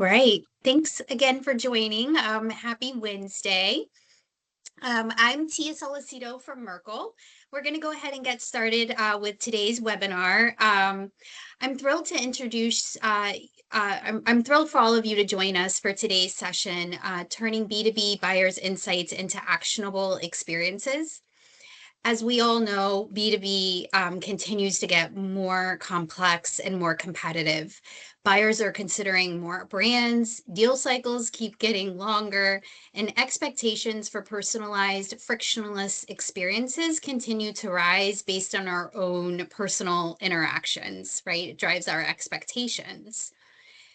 right. Thanks again for joining. Happy Wednesday. I'm Tia Solicito from Merkle. We're going to go ahead and get started with today's webinar. I'm thrilled to introduce, I'm thrilled for all of you to join us for today's session, Turning B2B Buyers' Insights into Actionable Experiences. As we all know, B2B continues to get more complex and more competitive. Buyers are considering more brands, deal cycles keep getting longer, and expectations for personalized, frictionless experiences continue to rise based on our own personal interactions, right? It drives our expectations.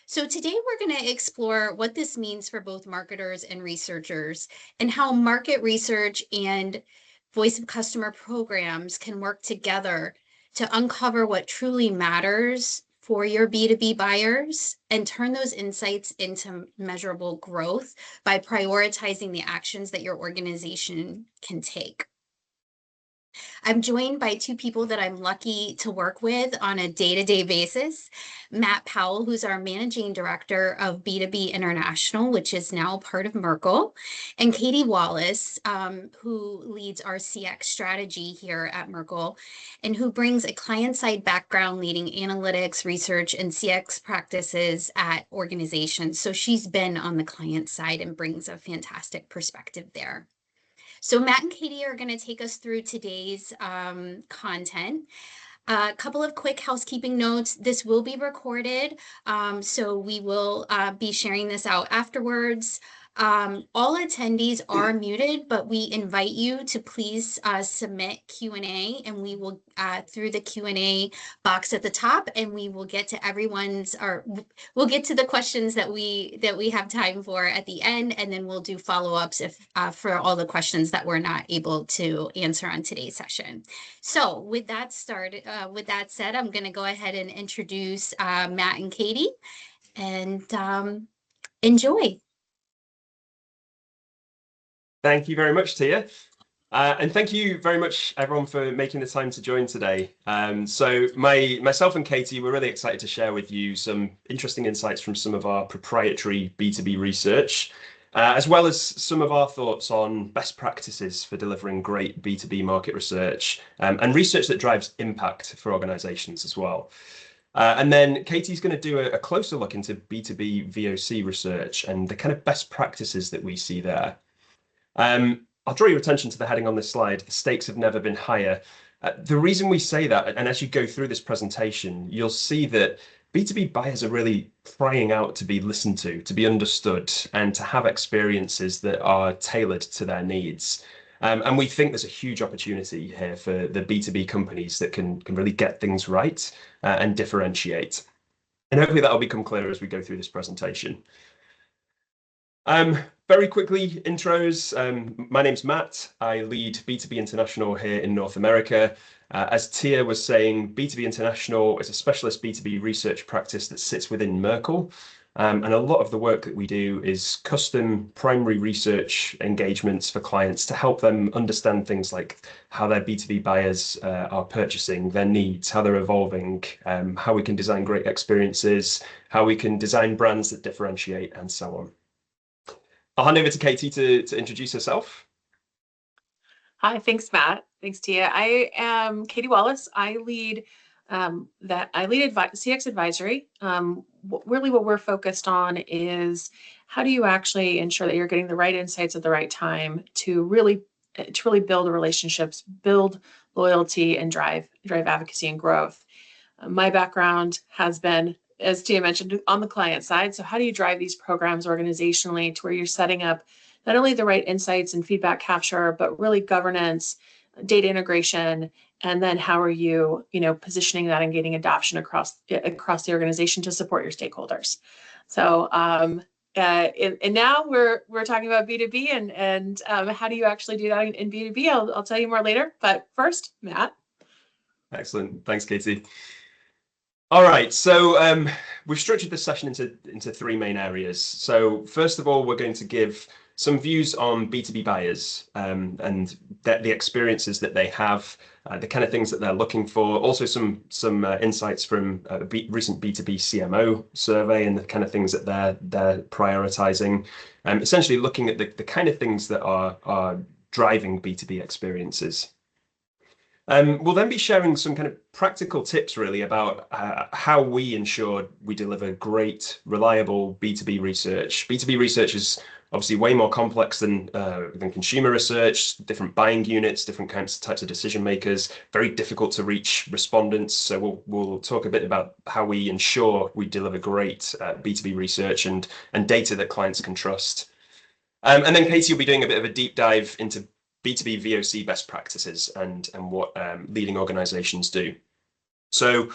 So today we're going to explore what this means for both marketers and researchers, and how market research and voice of customer programs can work together to uncover what truly matters for your B2B buyers and turn those insights into measurable growth by prioritizing the actions that your organization can take. I'm joined by two people that I'm lucky to work with on a day-to-day basis. Matt Powell, who's our Managing Director of B2B International, which is now part of Merkle, and Katie Wallace, who leads our CX strategy here at Merkle, and who brings a client-side background leading analytics, research, and CX practices at organizations. So she's been on the client side and brings a fantastic perspective there. So Matt and Katie are going to take us through today's content. A couple of quick housekeeping notes. This will be recorded, so we will be sharing this out afterwards. All attendees are muted, but we invite you to please submit Q&A, and we will, through the Q&A box at the top, and we will get to we'll get to the questions that we have time for at the end, and then we'll do follow-ups for all the questions that we're not able to answer on today's session. So with that said, I'm going to go ahead and introduce Matt and Katie, and enjoy. Thank you very much, Tia. And thank you very much, everyone, for making the time to join today. So myself and Katie, we're really excited to share with you some interesting insights from some of our proprietary B2B research, as well as some of our thoughts on best practices for delivering great B2B market research, and research that drives impact for organizations as well. And then Katie's going to do a closer look into B2B VOC research and the kind of best practices that we see there. I'll draw your attention to the heading on this slide, the stakes have never been higher. The reason we say that, and as you go through this presentation, you'll see that B2B buyers are really crying out to be listened to be understood, and to have experiences that are tailored to their needs. And we think there's a huge opportunity here for the B2B companies that can really get things right and differentiate. And hopefully that'll become clearer as we go through this presentation. Very quickly, intros. My name's Matt. I lead B2B International here in North America. As Tia was saying, B2B International is a specialist B2B research practice that sits within Merkle. And a lot of the work that we do is custom primary research engagements for clients to help them understand things like how their B2B buyers are purchasing, their needs, how they're evolving, how we can design great experiences, how we can design brands that differentiate, and so on. I'll hand over to Katie to introduce herself. Hi, thanks, Matt. Thanks, Tia. I am Katie Wallace. I lead CX advisory. Really what we're focused on is how do you actually ensure that you're getting the right insights at the right time to really build relationships, build loyalty, and drive advocacy and growth. My background has been, as Tia mentioned, on the client side. So how do you drive these programs organizationally to where you're setting up not only the right insights and feedback capture, but really governance, data integration, and then how are you, positioning that and getting adoption across the organization to support your stakeholders. So and now we're talking about B2B and how do you actually do that in B2B? I'll tell you more later. But first, Matt. Excellent. Thanks, Katie. All right, so we've structured this session into three main areas. So first of all, we're going to give some views on B2B buyers and the experiences that they have, the kind of things that they're looking for. Also some insights from a recent B2B CMO survey and the kind of things that they're prioritizing. Essentially looking at the kind of things that are driving B2B experiences. We'll then be sharing some kind of practical tips really about how we ensure we deliver great, reliable B2B research. B2B research is obviously way more complex than consumer research, different buying units, different types of decision makers, very difficult to reach respondents. So we'll talk a bit about how we ensure we deliver great B2B research and data that clients can trust. And then Katie will be doing a bit of a deep dive into B2B VOC best practices and what leading organizations do. So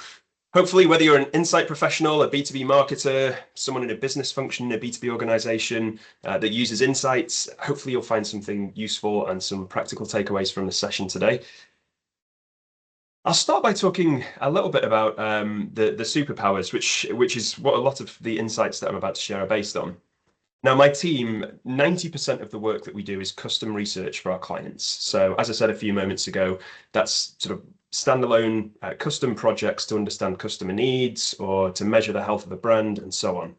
hopefully, whether you're an insight professional, a B2B marketer, someone in a business function in a B2B organization that uses insights, hopefully you'll find something useful and some practical takeaways from the session today. I'll start by talking a little bit about the superpowers, which is what a lot of the insights that I'm about to share are based on. Now, my team, 90% of the work that we do is custom research for our clients. So as I said a few moments ago, that's sort of standalone custom projects to understand customer needs or to measure the health of a brand and so on.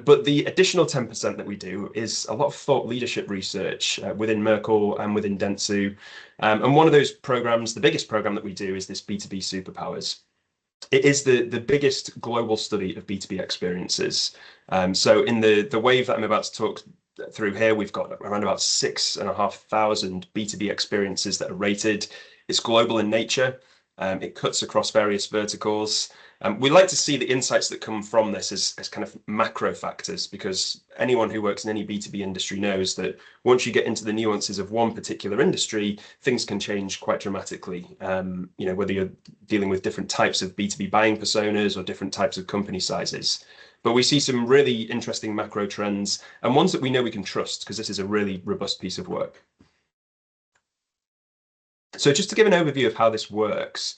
But the additional 10% that we do is a lot of thought leadership research within Merkle and within Dentsu. And one of those programs, the biggest program that we do is this B2B Superpowers. It is the biggest global study of B2B experiences. So in the wave that I'm about to talk through here, we've got around about 6,500 B2B experiences that are rated. It's global in nature. It cuts across various verticals. We like to see the insights that come from this as kind of macro factors, because anyone who works in any B2B industry knows that once you get into the nuances of one particular industry, things can change quite dramatically. Whether you're dealing with different types of B2B buying personas or different types of company sizes. But we see some really interesting macro trends and ones that we know we can trust, because this is a really robust piece of work. So just to give an overview of how this works,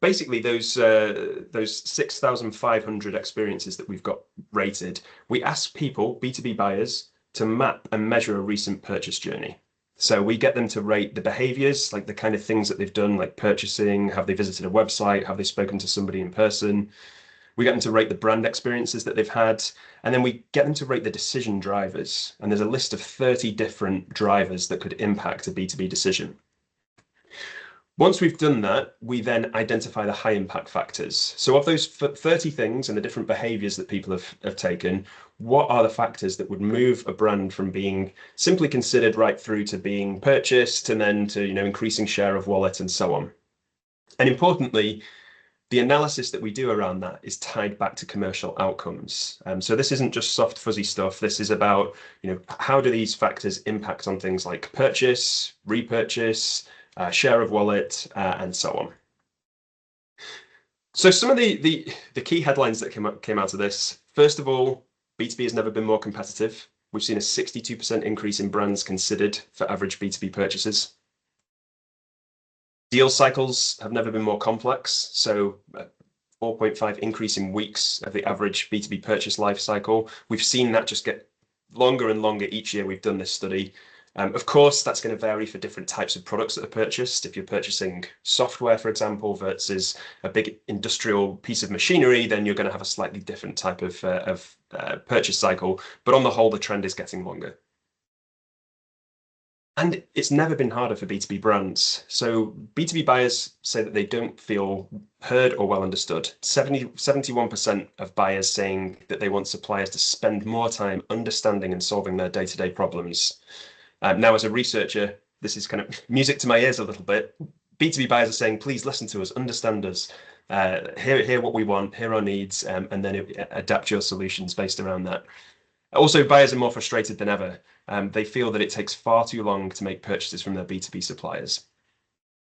basically those 6,500 experiences that we've got rated, we ask people, B2B buyers, to map and measure a recent purchase journey. So we get them to rate the behaviors, like the kind of things that they've done, like purchasing, have they visited a website, have they spoken to somebody in person. We get them to rate the brand experiences that they've had, and then we get them to rate the decision drivers. And there's a list of 30 different drivers that could impact a B2B decision. Once we've done that, we then identify the high impact factors. So of those 30 things and the different behaviors that people have taken, what are the factors that would move a brand from being simply considered right through to being purchased and then to increasing share of wallet and so on? And importantly, the analysis that we do around that is tied back to commercial outcomes. So this isn't just soft, fuzzy stuff. This is about, how do these factors impact on things like purchase, repurchase, share of wallet, and so on. So some of the key headlines that came out of this. First of all, B2B has never been more competitive. We've seen a 62% increase in brands considered for average B2B purchases. Deal cycles have never been more complex. So 4.5 increase in weeks of the average B2B purchase life cycle. We've seen that just get longer and longer each year we've done this study. Of course, that's going to vary for different types of products that are purchased. If you're purchasing software, for example, versus a big industrial piece of machinery, then you're going to have a slightly different type of purchase cycle. But on the whole, the trend is getting longer. And it's never been harder for B2B brands. So B2B buyers say that they don't feel heard or well understood. 71% of buyers saying that they want suppliers to spend more time understanding and solving their day-to-day problems. Now, as a researcher, this is kind of music to my ears a little bit. B2B buyers are saying, please listen to us, understand us, hear what we want, hear our needs, and then adapt your solutions based around that. Also, buyers are more frustrated than ever. They feel that it takes far too long to make purchases from their B2B suppliers.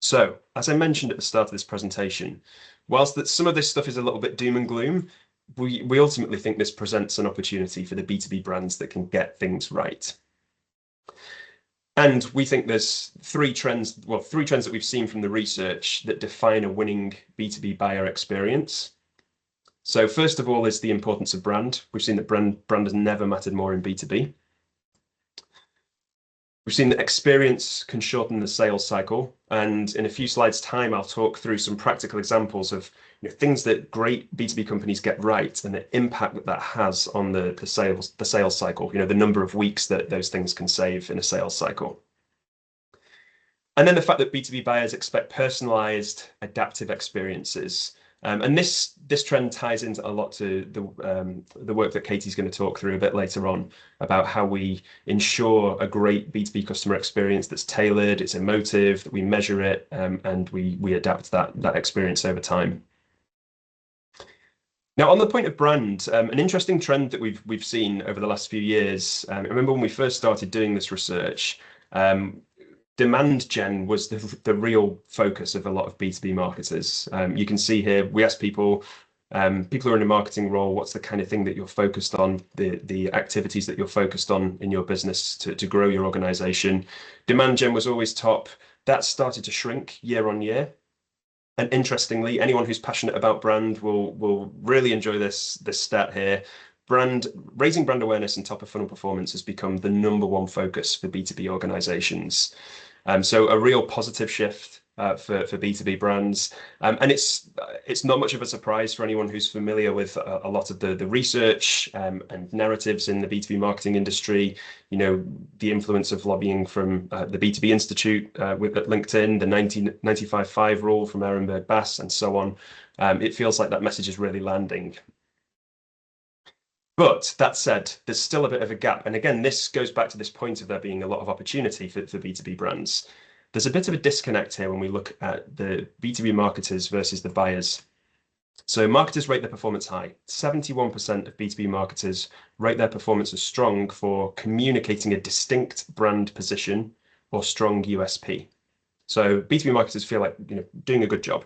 So, as I mentioned at the start of this presentation, whilst that some of this stuff is a little bit doom and gloom, we ultimately think this presents an opportunity for the B2B brands that can get things right. And we think there's three trends that we've seen from the research that define a winning B2B buyer experience. So first of all is the importance of brand. We've seen that brand has never mattered more in B2B. We've seen that experience can shorten the sales cycle, and in a few slides' time, I'll talk through some practical examples of things that great B2B companies get right and the impact that that has on the sales cycle. The number of weeks that those things can save in a sales cycle. And then the fact that B2B buyers expect personalized, adaptive experiences. And this trend ties into a lot to the work that Katie's going to talk through a bit later on about how we ensure a great B2B customer experience that's tailored, it's emotive, that we measure it, and we adapt that experience over time. Now, on the point of brand, an interesting trend that we've seen over the last few years. I remember when we first started doing this research. Demand gen was the real focus of a lot of B2B marketers. You can see here, we asked people who are in a marketing role, what's the kind of thing that you're focused on, the activities that you're focused on in your business to grow your organization. Demand gen was always top. That started to shrink year on year. And interestingly, anyone who's passionate about brand will really enjoy this stat here. Raising brand awareness and top of funnel performance has become the #1 focus for B2B organizations. So a real positive shift for B2B brands. And it's not much of a surprise for anyone who's familiar with a lot of the research and narratives in the B2B marketing industry. The influence of lobbying from the B2B Institute at LinkedIn, the 95/5 rule from Ehrenberg Bass, and so on. It feels like that message is really landing. But that said, there's still a bit of a gap. And again, this goes back to this point of there being a lot of opportunity for B2B brands. There's a bit of a disconnect here when we look at the B2B marketers versus the buyers. So marketers rate their performance high. 71% of B2B marketers rate their performance as strong for communicating a distinct brand position or strong USP. So B2B marketers feel like doing a good job.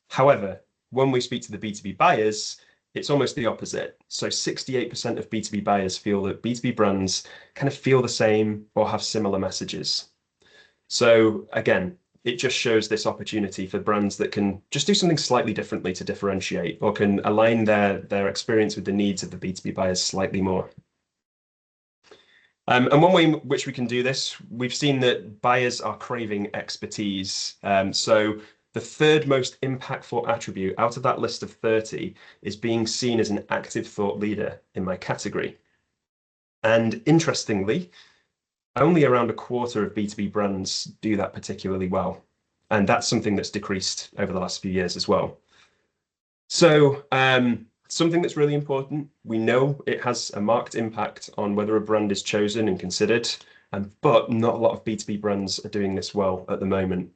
However, when we speak to the B2B buyers, it's almost the opposite. So 68% of B2B buyers feel that B2B brands kind of feel the same or have similar messages. So again, it just shows this opportunity for brands that can just do something slightly differently to differentiate, or can align their experience with the needs of the B2B buyers slightly more. And one way in which we can do this, we've seen that buyers are craving expertise. So the third most impactful attribute out of that list of 30 is being seen as an active thought leader in my category. And interestingly, only around a quarter of B2B brands do that particularly well. And that's something that's decreased over the last few years as well. So something that's really important, we know it has a marked impact on whether a brand is chosen and considered, but not a lot of B2B brands are doing this well at the moment.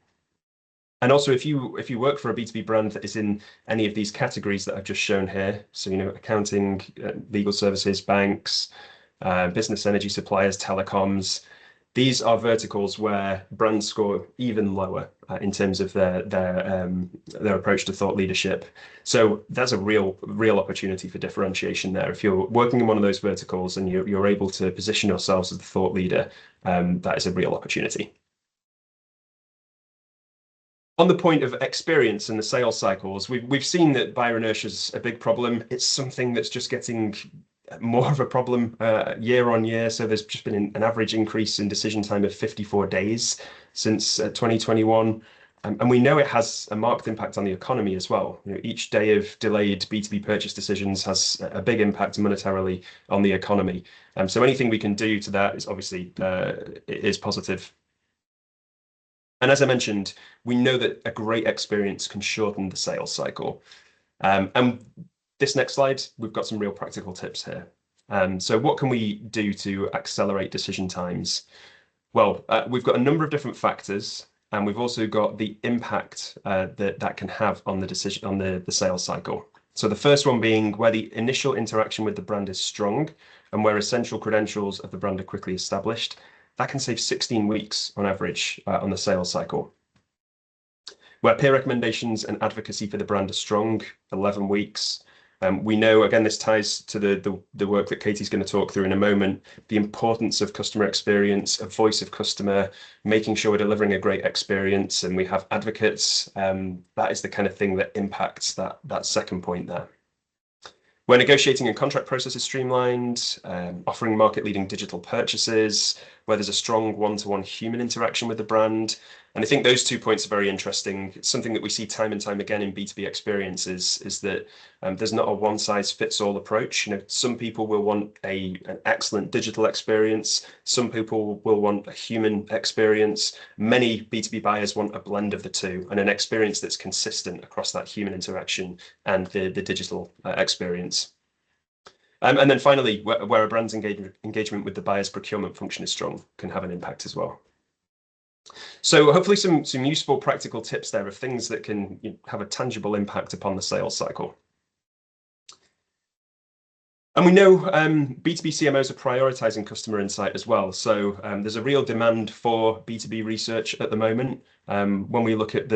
And also, if you work for a B2B brand that is in any of these categories that I've just shown here, so accounting, legal services, banks, business energy suppliers, telecoms, these are verticals where brands score even lower in terms of their approach to thought leadership. So that's a real opportunity for differentiation there. If you're working in one of those verticals and you're able to position yourselves as the thought leader, that is a real opportunity. On the point of experience and the sales cycles, we've seen that buyer inertia is a big problem. It's something that's just getting more of a problem year on year. So there's just been an average increase in decision time of 54 days since 2021. And we know it has a marked impact on the economy as well. Each day of delayed B2B purchase decisions has a big impact monetarily on the economy. So anything we can do to that is obviously it is positive. And as I mentioned, we know that a great experience can shorten the sales cycle. And this next slide, we've got some real practical tips here. So what can we do to accelerate decision times? Well, we've got a number of different factors, and we've also got the impact that can have on the decision on the sales cycle. So the first one being where the initial interaction with the brand is strong and where essential credentials of the brand are quickly established. That can save 16 weeks on average on the sales cycle. Where peer recommendations and advocacy for the brand are strong, 11 weeks. We know, again, this ties to the work that Katie's going to talk through in a moment, the importance of customer experience, a voice of customer, making sure we're delivering a great experience, and we have advocates. That is the kind of thing that impacts that second point there. Where negotiating and contract process is streamlined, offering market-leading digital purchases, where there's a strong one-to-one human interaction with the brand. And I think those 2 points are very interesting. It's something that we see time and time again in B2B experiences, is that there's not a one-size-fits-all approach. Some people will want an excellent digital experience. Some people will want a human experience. Many B2B buyers want a blend of the two, and an experience that's consistent across that human interaction and the digital experience. And then finally, where a brand's engagement with the buyer's procurement function is strong, can have an impact as well. So hopefully some useful practical tips there of things that can have a tangible impact upon the sales cycle. And we know B2B CMOs are prioritizing customer insight as well. So there's a real demand for B2B research at the moment. When we look at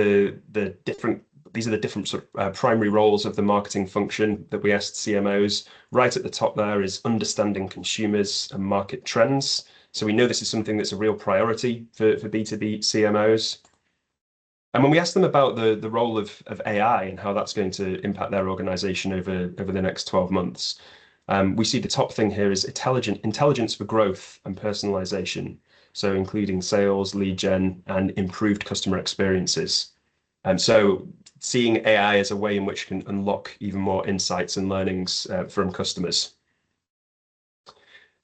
these are the different sort of primary roles of the marketing function that we asked CMOs. Right at the top there is understanding consumers and market trends. So we know this is something that's a real priority for B2B CMOs. And when we ask them about the role of AI and how that's going to impact their organization over the next 12 months, we see the top thing here is intelligence for growth and personalization. So including sales, lead gen, and improved customer experiences. So seeing AI as a way in which it can unlock even more insights and learnings from customers.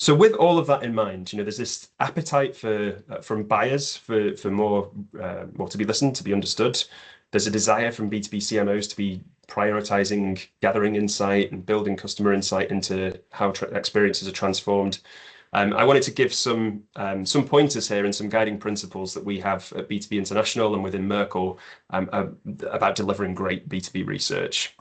So with all of that in mind, there's this appetite from buyers for more to be listened, to be understood. There's a desire from B2B CMOs to be prioritizing gathering insight and building customer insight into how experiences are transformed. I wanted to give some pointers here and some guiding principles that we have at B2B International and within Merkle about delivering great B2B research.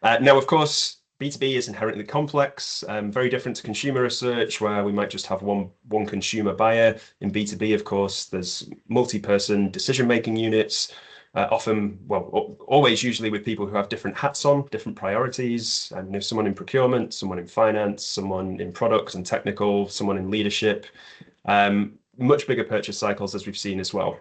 Now, of course, B2B is inherently complex, very different to consumer research, where we might just have one consumer buyer. In B2B, of course, there's multi-person decision-making units, always usually with people who have different hats on, different priorities, and someone in procurement, someone in finance, someone in products and technical, someone in leadership, much bigger purchase cycles as we've seen as well.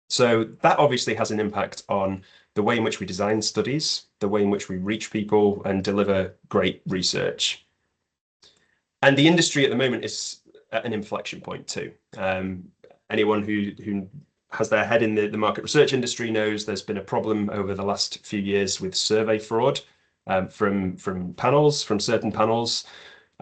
So that obviously has an impact on the way in which we design studies, the way in which we reach people and deliver great research. And the industry at the moment is at an inflection point too. Anyone who has their head in the market research industry knows there's been a problem over the last few years with survey fraud from certain panels.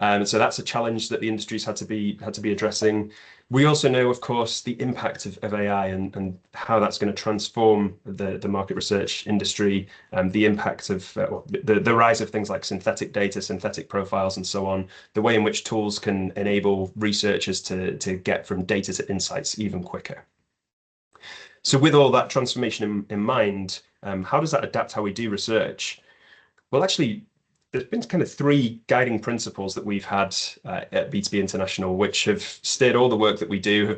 So that's a challenge that the industry's had to be addressing. We also know, of course, the impact of AI and how that's going to transform the market research industry, the impact of the rise of things like synthetic data, synthetic profiles, and so on, the way in which tools can enable researchers to get from data to insights even quicker. So with all that transformation in mind, how does that adapt how we do research? Well, actually, there's been kind of 3 guiding principles that we've had at B2B International, which have steered all the work that we do.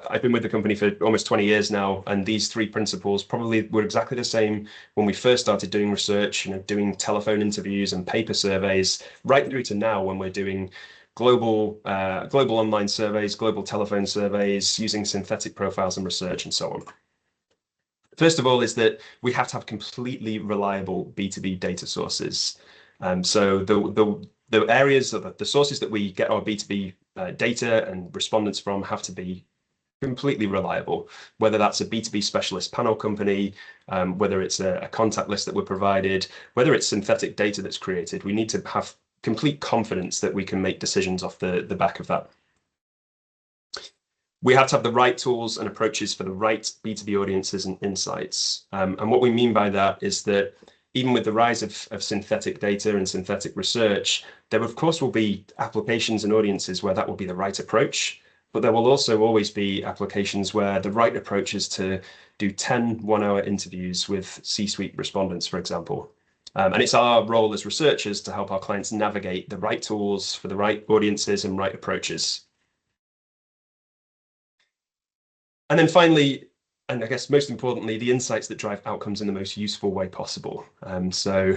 I've been with the company for almost 20 years now, and these 3 principles probably were exactly the same when we first started doing research, doing telephone interviews and paper surveys, right through to now when we're doing global online surveys, global telephone surveys, using synthetic profiles and research and so on. First of all is that we have to have completely reliable B2B data sources. So the areas of the sources that we get our B2B data and respondents from have to be completely reliable, whether that's a B2B specialist panel company, whether it's a contact list that we're provided, whether it's synthetic data that's created. We need to have complete confidence that we can make decisions off the back of that. We have to have the right tools and approaches for the right B2B audiences and insights. And what we mean by that is that even with the rise of synthetic data and synthetic research, there of course will be applications and audiences where that will be the right approach, but there will also always be applications where the right approach is to do 10 one-hour interviews with C-suite respondents, for example. And it's our role as researchers to help our clients navigate the right tools for the right audiences and right approaches. And then finally, and I guess most importantly, the insights that drive outcomes in the most useful way possible. So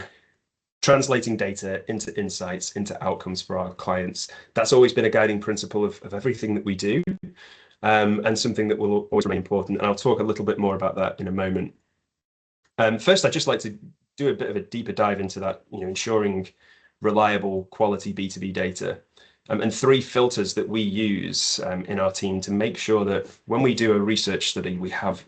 translating data into insights, into outcomes for our clients, that's always been a guiding principle of everything that we do, and something that will always remain important. And I'll talk a little bit more about that in a moment. First, I'd just like to do a bit of a deeper dive into that, ensuring reliable, quality B2B data. And 3 filters that we use in our team to make sure that when we do a research study, we have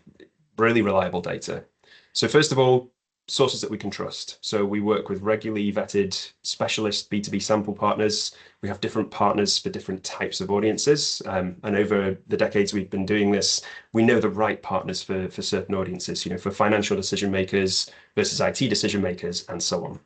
really reliable data. So first of all, sources that we can trust. So we work with regularly vetted specialist B2B sample partners. We have different partners for different types of audiences. And over the decades we've been doing this, we know the right partners for certain audiences, for financial decision makers versus IT decision makers, and so on.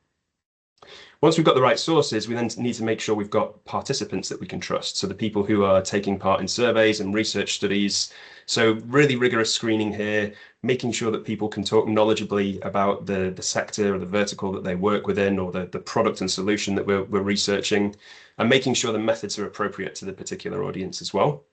Once we've got the right sources, we then need to make sure we've got participants that we can trust. So the people who are taking part in surveys and research studies. So really rigorous screening here, making sure that people can talk knowledgeably about the sector or the vertical that they work within, or the product and solution that we're researching, and making sure the methods are appropriate to the particular audience as well.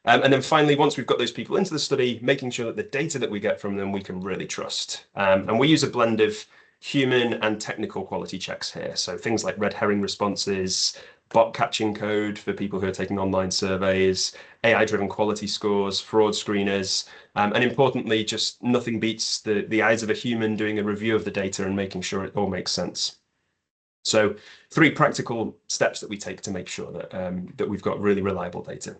And then finally, once we've got those people into the study, making sure that the data that we get from them, we can really trust. And we use a blend of human and technical quality checks here. So things like red herring responses, bot catching code for people who are taking online surveys, AI-driven quality scores, fraud screeners, and importantly, just nothing beats the eyes of a human doing a review of the data and making sure it all makes sense. So 3 practical steps that we take to make sure that, that we've got really reliable data.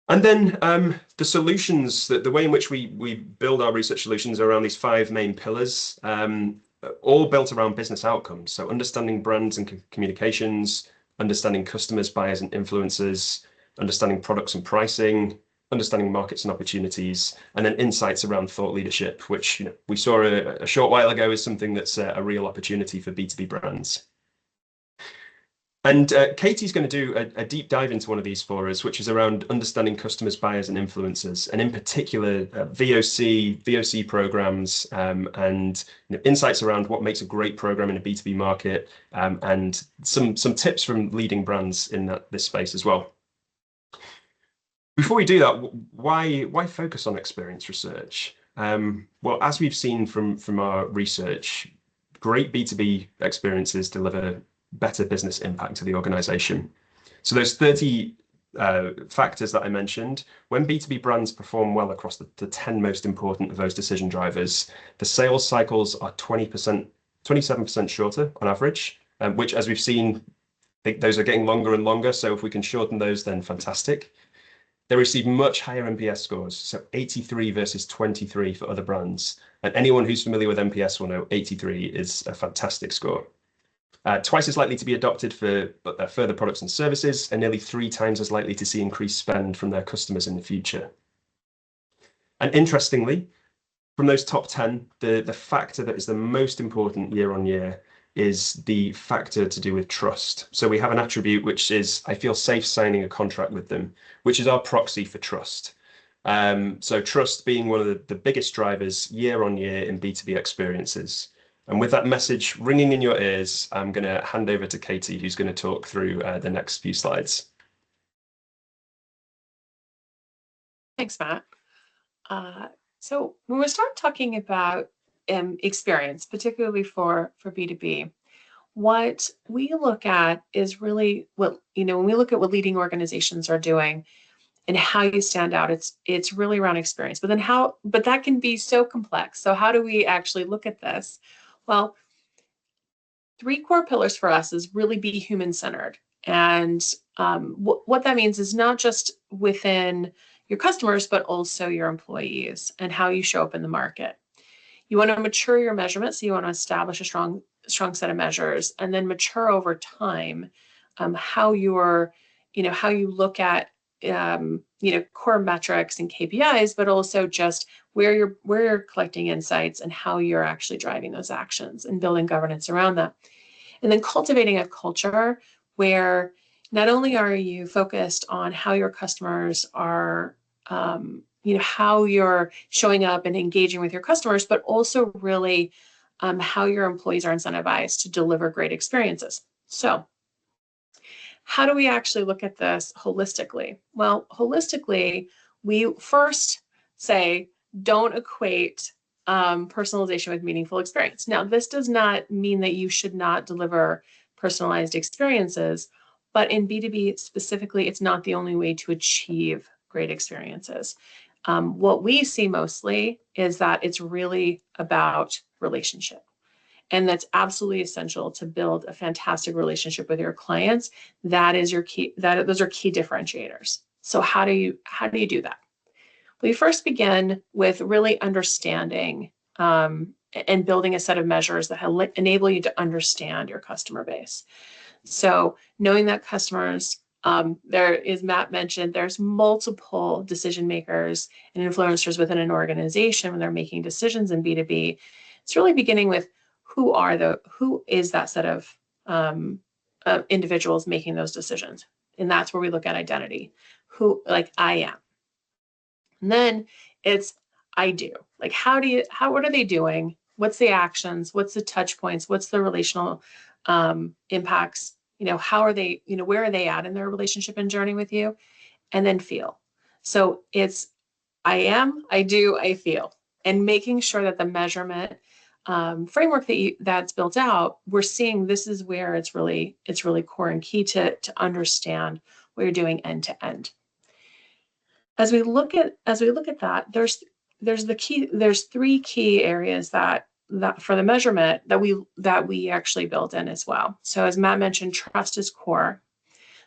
And then the solutions, the way in which we build our research solutions are around these 5 main pillars, all built around business outcomes. So understanding brands and communications, understanding customers, buyers and influencers, understanding products and pricing, understanding markets and opportunities, and then insights around thought leadership, which we saw a short while ago is something that's a real opportunity for B2B brands. And Katie's going to do a deep dive into one of these for us, which is around understanding customers, buyers, and influencers, and in particular, VOC programs, and insights around what makes a great program in a B2B market, and some tips from leading brands in this space as well. Before we do that, why focus on experience research? Well, as we've seen from our research, great B2B experiences deliver better business impact to the organization. So those 30 factors that I mentioned, when B2B brands perform well across the 10 most important of those decision drivers, the sales cycles are 27% shorter on average, which, as we've seen, those are getting longer and longer. So if we can shorten those, then fantastic. They receive much higher NPS scores, so 83 versus 23 for other brands. And anyone who's familiar with NPS will know 83 is a fantastic score. Twice as likely to be adopted for further products and services, and nearly 3 times as likely to see increased spend from their customers in the future. And interestingly, from those top 10, the factor that is the most important year on year is the factor to do with trust. So we have an attribute which is, I feel safe signing a contract with them, which is our proxy for trust. So trust being one of the biggest drivers year on year in B2B experiences. And with that message ringing in your ears, I'm going to hand over to Katie, who's going to talk through the next few slides. Thanks, Matt. So when we start talking about experience, particularly for B2B, what we look at is really what, when we look at what leading organizations are doing and how you stand out, it's really around experience. But that can be so complex. So how do we actually look at this? Well, 3 core pillars for us is really be human-centered. And what that means is not just within your customers, but also your employees and how you show up in the market. You want to mature your measurement, so you want to establish a strong set of measures, and then mature over time how you look at core metrics and KPIs, but also just where you're collecting insights and how you're actually driving those actions and building governance around that. And then cultivating a culture where not only are you focused on how your customers are, how you're showing up and engaging with your customers, but also really how your employees are incentivized to deliver great experiences. So how do we actually look at this holistically? Well, holistically, we first say, don't equate personalization with meaningful experience. Now, this does not mean that you should not deliver personalized experiences, but in B2B specifically, it's not the only way to achieve great experiences. What we see mostly is that it's really about relationship. and that's absolutely essential to build a fantastic relationship with your clients. That is your key, those are key differentiators. So how do you do that? We first begin with really understanding and building a set of measures that enable you to understand your customer base. So knowing that customers, there, as Matt mentioned, there's multiple decision makers and influencers within an organization when they're making decisions in B2B. It's really beginning with who is that set of individuals making those decisions. And that's where we look at identity. Who, like I am. And then it's I do. Like what are they doing? What's the actions? What's the touch points? What's the relational impacts? How are they, where are they at in their relationship and journey with you? And then feel. So it's I am, I do, I feel. And making sure that the measurement framework that's built out, we're seeing this is where it's really core and key to understand what you're doing end to end. As we look at that, there's three key areas that for the measurement that we actually built in as well. So as Matt mentioned, trust is core.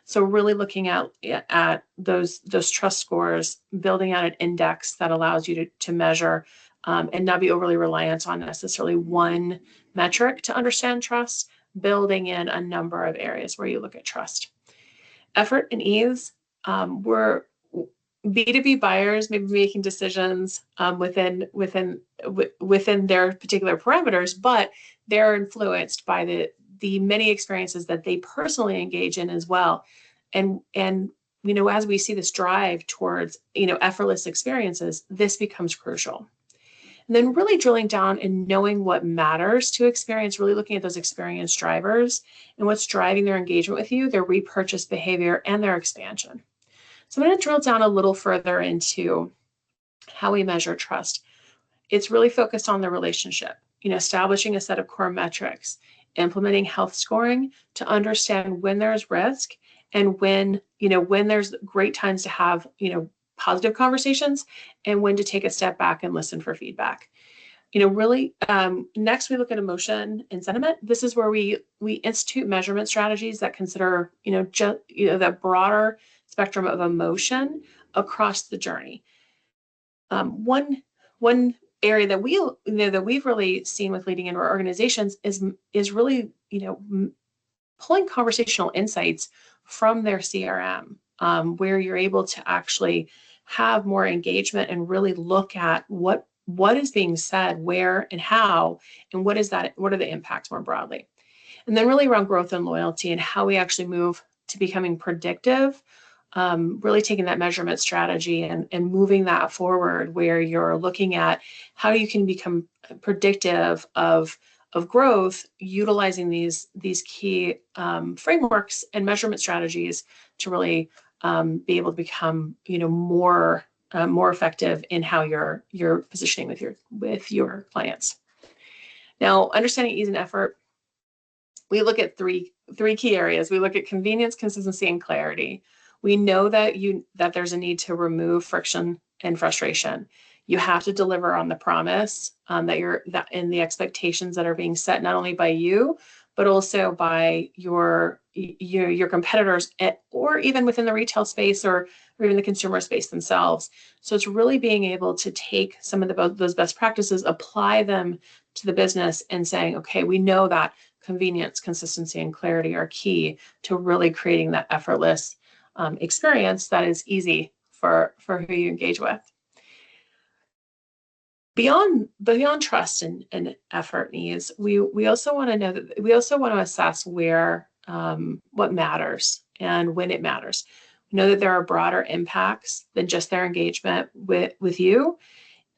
So really looking at those trust scores, building out an index that allows you to measure and not be overly reliant on necessarily one metric to understand trust, building in a number of areas where you look at trust. Effort and ease, we're B2B buyers may be making decisions within their particular parameters, but they're influenced by the many experiences that they personally engage in as well. And as we see this drive towards effortless experiences, this becomes crucial. And then really drilling down and knowing what matters to experience, really looking at those experience drivers and what's driving their engagement with you, their repurchase behavior, and their expansion. So I'm going to drill down a little further into how we measure trust. It's really focused on the relationship, establishing a set of core metrics, implementing health scoring to understand when there's risk and when there's great times to have, positive conversations and when to take a step back and listen for feedback. Really, next we look at emotion and sentiment. This is where we institute measurement strategies that consider, the broader spectrum of emotion across the journey. One area that we've really seen with leading into our organizations is really, pulling conversational insights from their CRM, where you're able to actually have more engagement and really look at what is being said, where and how, and what are the impacts more broadly. And then really around growth and loyalty and how we actually move to becoming predictive, really taking that measurement strategy and moving that forward where you're looking at how you can become predictive of growth, utilizing these key frameworks and measurement strategies to really be able to become more effective in how you're positioning with your clients. Now, understanding ease and effort, we look at three key areas. We look at convenience, consistency, and clarity. We know that there's a need to remove friction and frustration. You have to deliver on the promise and the expectations that are being set not only by you, but also by your competitors, or even within the retail space or even the consumer space themselves. So it's really being able to take some of those best practices, apply them to the business, and saying, okay, we know that convenience, consistency, and clarity are key to really creating that effortless experience that is easy for who you engage with. Beyond trust and effort needs, we also want to know that we also want to assess where what matters and when it matters. We know that there are broader impacts than just their engagement with you,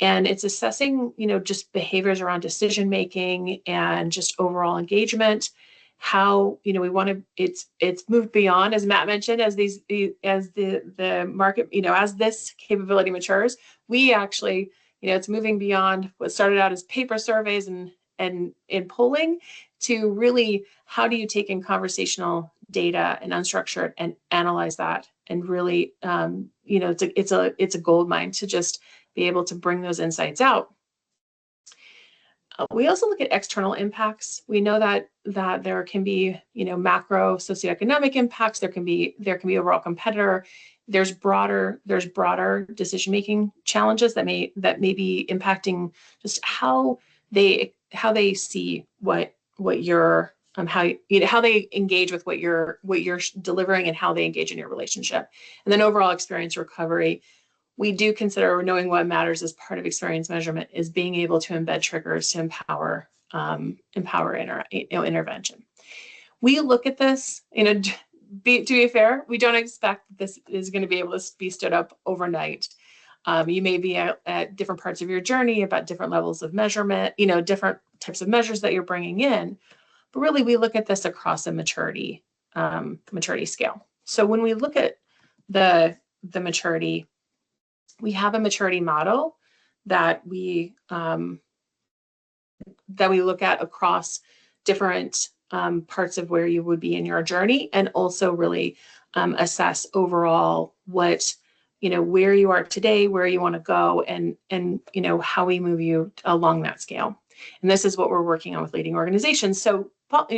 and it's assessing just behaviors around decision making and just overall engagement. How we want to it's moved beyond, as Matt mentioned, as the market as this capability matures, we actually it's moving beyond what started out as paper surveys and polling to really how do you take in conversational data and unstructured and analyze that and really it's a gold mine to just be able to bring those insights out. We also look at external impacts. We know that there can be, macro socioeconomic impacts. There can be overall competitor. There's broader decision-making challenges that may be impacting just how they see what you're how they engage with what you're delivering and how they engage in your relationship. And then overall experience recovery. We do consider knowing what matters as part of experience measurement is being able to embed triggers to empower intervention. We look at this, to be fair, we don't expect this is going to be able to be stood up overnight. You may be at different parts of your journey about different levels of measurement, different types of measures that you're bringing in. But really, we look at this across a maturity scale. So when we look at the maturity, we have a maturity model that we look at across different parts of where you would be in your journey, and also really assess overall what, where you are today, where you want to go, and how we move you along that scale. And this is what we're working on with leading organizations. So,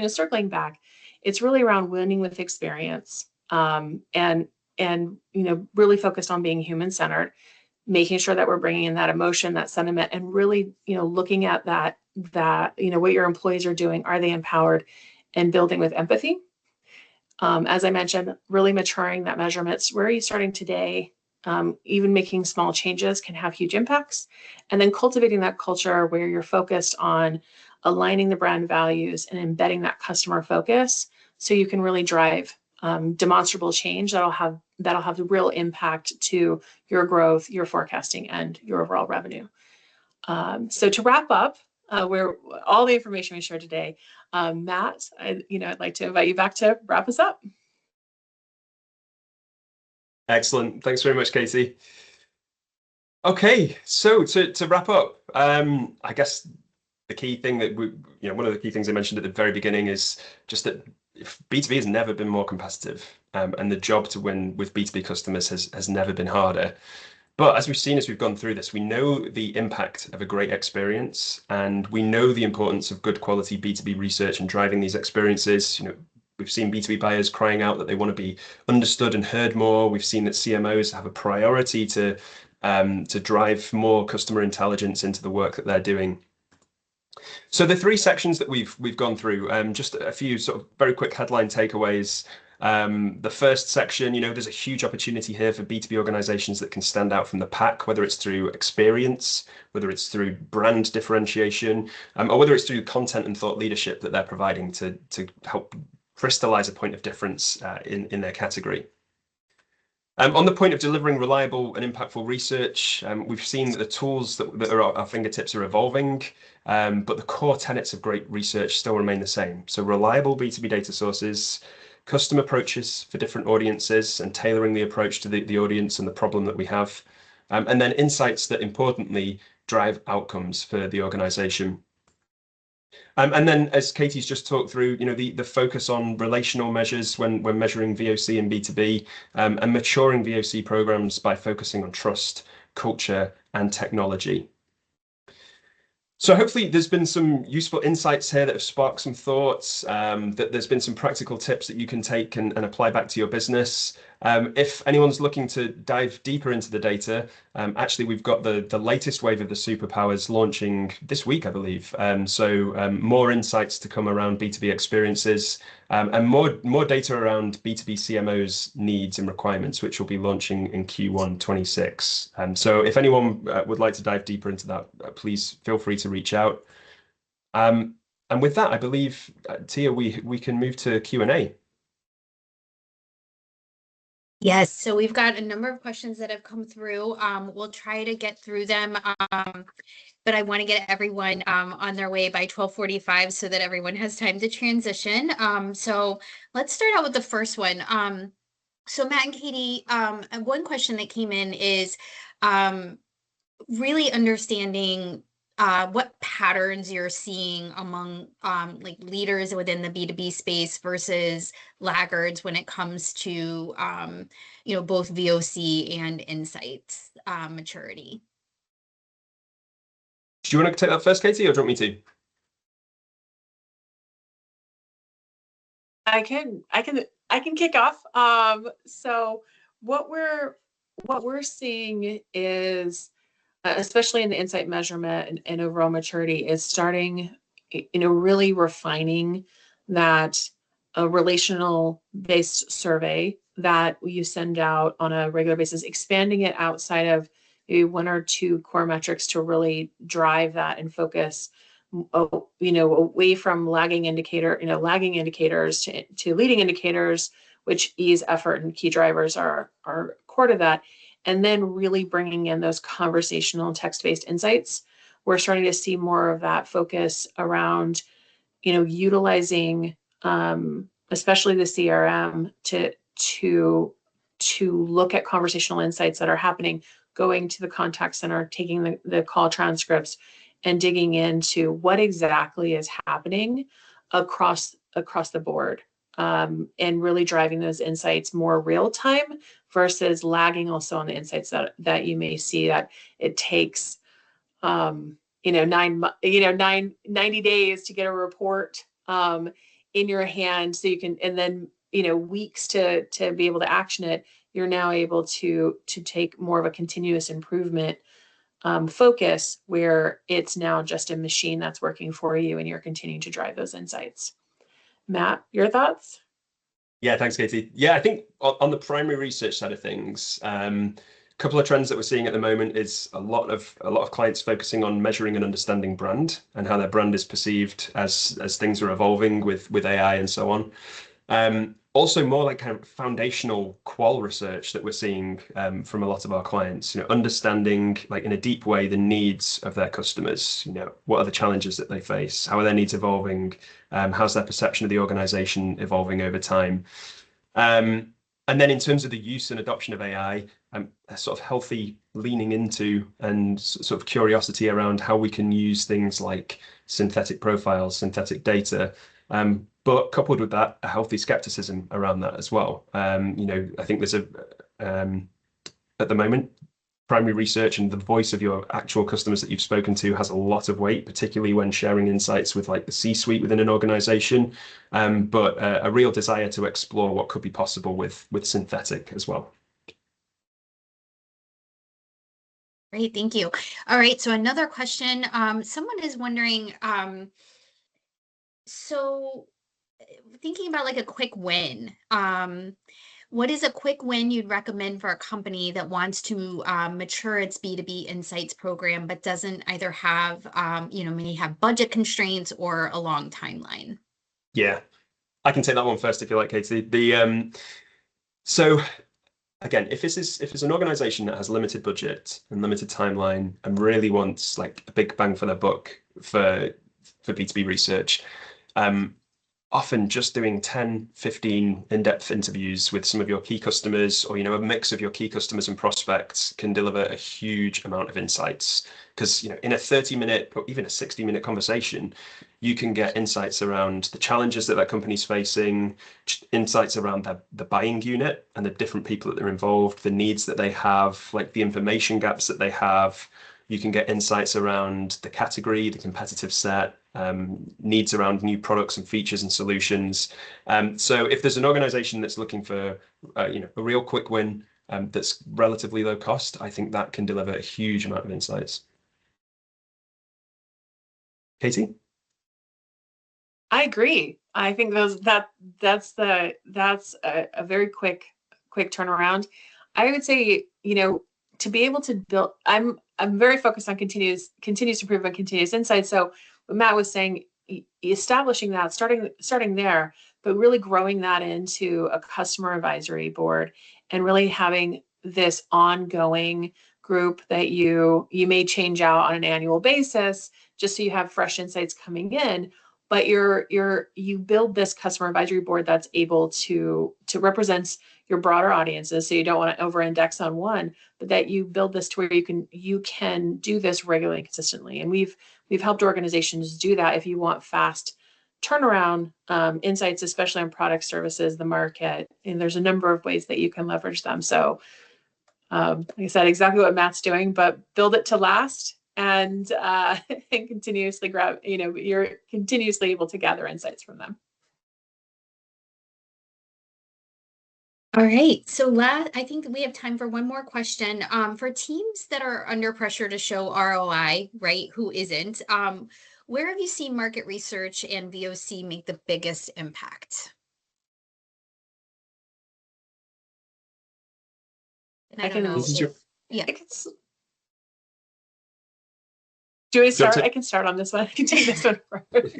circling back, it's really around winning with experience, and really focused on being human-centered, making sure that we're bringing in that emotion, that sentiment, and really, looking at that, what your employees are doing, are they empowered, and building with empathy. As I mentioned, really maturing that measurements. Where are you starting today? Even making small changes can have huge impacts. And then cultivating that culture where you're focused on aligning the brand values and embedding that customer focus, so you can really drive demonstrable change that'll have the real impact to your growth, your forecasting, and your overall revenue. So to wrap up, where all the information we shared today, Matt, I'd like to invite you back to wrap us up. Excellent. Thanks very much, Katie. Okay, so to wrap up, I guess the key thing that one of the key things I mentioned at the very beginning is just that B2B has never been more competitive, and the job to win with B2B customers has never been harder. But as we've seen as we've gone through this, we know the impact of a great experience, and we know the importance of good quality B2B research and driving these experiences. We've seen B2B buyers crying out that they want to be understood and heard more. We've seen that CMOs have a priority to drive more customer intelligence into the work that they're doing. So the three sections that we've gone through, just a few sort of very quick headline takeaways. The first section, there's a huge opportunity here for B2B organizations that can stand out from the pack, whether it's through experience, whether it's through brand differentiation, or whether it's through content and thought leadership that they're providing to help crystallize a point of difference in their category. On the point of delivering reliable and impactful research, we've seen that the tools that are at our fingertips are evolving, but the core tenets of great research still remain the same. So reliable B2B data sources, custom approaches for different audiences, and tailoring the approach to the audience and the problem that we have, and then insights that importantly drive outcomes for the organization. And then, as Katie's just talked through, the focus on relational measures when measuring VOC and B2B, and maturing VOC programs by focusing on trust, culture, and technology. So hopefully there's been some useful insights here that have sparked some thoughts, that there's been some practical tips that you can take and apply back to your business. If anyone's looking to dive deeper into the data, actually we've got the latest wave of the superpowers launching this week, I believe. So more insights to come around B2B experiences, and more data around B2B CMOs needs and requirements, which will be launching in Q1 26. So if anyone would like to dive deeper into that, please feel free to reach out. And with that, I believe, Tia, we can move to Q&A. Yes, so we've got a number of questions that have come through. We'll try to get through them, but I want to get everyone on their way by 12:45 so that everyone has time to transition. So let's start out with the first one. So Matt and Katie, one question that came in is really understanding what patterns you're seeing among like leaders within the B2B space versus laggards when it comes to both VOC and insights maturity. Do you want to take that first, Katie, or do you want me to? I can kick off. So what we're seeing is, especially in the insight measurement and overall maturity, is starting, really refining that a relational based survey that you send out on a regular basis, expanding it outside of maybe one or two core metrics to really drive that and focus, away from lagging indicators to leading indicators, which ease, effort, and key drivers are core to that. And then really bringing in those conversational text-based insights. We're starting to see more of that focus around, utilizing, especially the CRM to look at conversational insights that are happening, going to the contact center, taking the call transcripts, and digging into what exactly is happening across the board, and really driving those insights more real time versus lagging also on the insights that you may see that it takes 90 days to get a report in your hand, so you can, and then weeks to be able to action it. You're now able to take more of a continuous improvement focus, where it's now just a machine that's working for you and you're continuing to drive those insights. Matt, your thoughts? Yeah, thanks, Katie. Yeah, I think on the primary research side of things, a couple of trends that we're seeing at the moment is a lot of clients focusing on measuring and understanding brand and how their brand is perceived as things are evolving with AI and so on. Also more like kind of foundational qual research that we're seeing from a lot of our clients, understanding like in a deep way the needs of their customers, what are the challenges that they face, how are their needs evolving, how's their perception of the organization evolving over time. And then in terms of the use and adoption of AI, a sort of healthy leaning into and sort of curiosity around how we can use things like synthetic profiles, synthetic data, but coupled with that, a healthy skepticism around that as well. I think there's at the moment, primary research and the voice of your actual customers that you've spoken to has a lot of weight, particularly when sharing insights with like the C-suite within an organization, but a real desire to explore what could be possible with synthetic as well. Great, thank you. All right, so another question. Someone is wondering, so thinking about like a quick win, what is a quick win you'd recommend for a company that wants to mature its B2B Insights program, but doesn't either have, may have budget constraints or a long timeline? Yeah, I can take that one first if you like, Katie. So again, if it's an organization that has limited budget and limited timeline and really wants like a big bang for their buck for B2B research, often just doing 10, 15 in-depth interviews with some of your key customers, or a mix of your key customers and prospects, can deliver a huge amount of insights. Because in a 30-minute or even a 60-minute conversation, you can get insights around the challenges that company's facing, insights around the buying unit and the different people that they're involved, the needs that they have, like the information gaps that they have. You can get insights around the category, the competitive set, needs around new products and features and solutions. So if there's an organization that's looking for a real quick win that's relatively low cost, I think that can deliver a huge amount of insights. Katie? I agree. I think that's a very quick turnaround. I would say, to be able to build, I'm very focused on continuous improvement, continuous insight. So what Matt was saying, establishing that, starting there, but really growing that into a customer advisory board and really having this ongoing group that you may change out on an annual basis, just so you have fresh insights coming in. But you build this customer advisory board that's able to represent your broader audiences. So you don't want to over-index on one, but that you build this to where you can do this regularly and consistently. And we've helped organizations do that. If you want fast turnaround insights, especially on product, services, the market, and there's a number of ways that you can leverage them. So like I said, exactly what Matt's doing, but build it to last and and continuously grab, you're continuously able to gather insights from them. All right. So I think we have time for one more question. For teams that are under pressure to show ROI, right? Who isn't? Where have you seen market research and VOC make the biggest impact? And I don't know if, yeah. Do you want to start? I can start on this one. I can take this one first.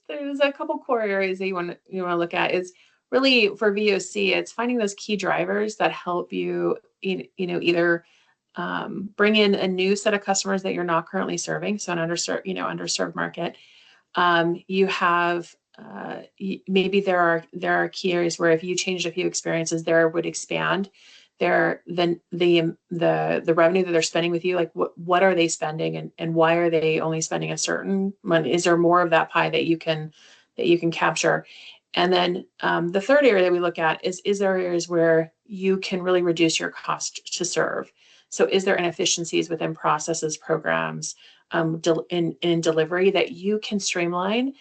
There's a couple core areas that you want to look at. Is really for VOC, it's finding those key drivers that help you, either bring in a new set of customers that you're not currently serving, so an underserved market. You have maybe there are key areas where if you changed a few experiences, there would expand the revenue that they're spending with you. Like what are they spending, and why are they only spending a certain money? Is there more of that pie that you can capture? And then the third area that we look at is there areas where you can really reduce your cost to serve? So is there inefficiencies within processes, programs, in delivery that you can streamline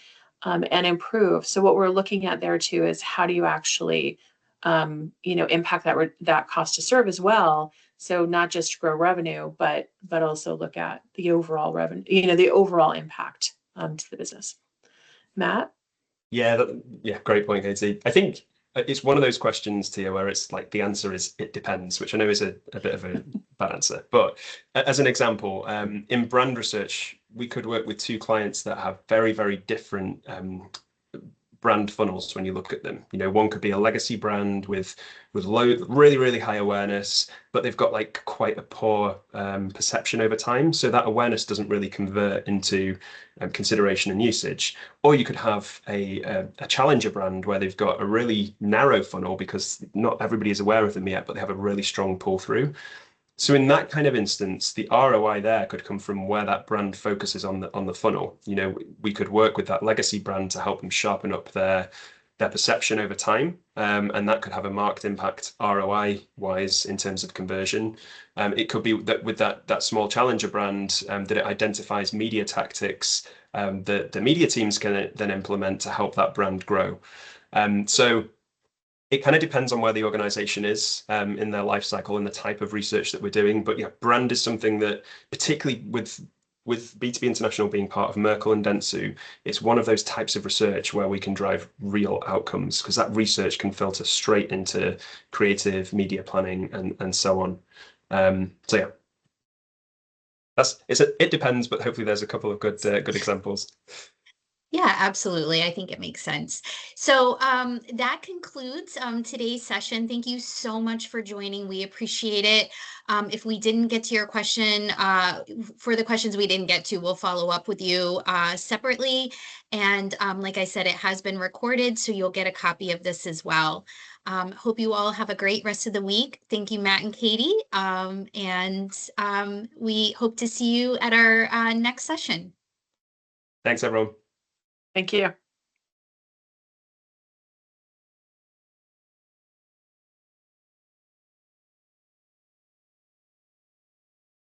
and improve? So what we're looking at there too is how do you actually impact that cost to serve as well. So not just grow revenue, but also look at the overall revenue, the overall impact to the business. Matt? Yeah, great point, Katie. I think it's one of those questions, Tia, where it's like the answer is it depends, which I know is a bit of a bad answer. But as an example, in brand research, we could work with two clients that have very, very different brand funnels when you look at them. One could be a legacy brand with really, really high awareness, but they've got like quite a poor perception over time. So that awareness doesn't really convert into consideration and usage. Or you could have a challenger brand where they've got a really narrow funnel because not everybody is aware of them yet, but they have a really strong pull through. So in that kind of instance, the ROI there could come from where that brand focuses on the funnel. We could work with that legacy brand to help them sharpen up their perception over time, and that could have a marked impact ROI wise in terms of conversion. It could be that with that small challenger brand, that it identifies media tactics that the media teams can then implement to help that brand grow. So it kind of depends on where the organization is in their life cycle and the type of research that we're doing. But yeah, brand is something that, particularly with B2B International being part of Merkle and Dentsu, it's one of those types of research where we can drive real outcomes because that research can filter straight into creative media planning and so on. So yeah, it depends, but hopefully there's a couple of good examples. Yeah, absolutely. I think it makes sense. So that concludes today's session. Thank you so much for joining. We appreciate it. If we didn't get to your question, for the questions we didn't get to, we'll follow up with you separately. And like I said, it has been recorded, so you'll get a copy of this as well. Hope you all have a great rest of the week. Thank you, Matt and Katie. And we hope to see you at our next session. Thanks, everyone. Thank you.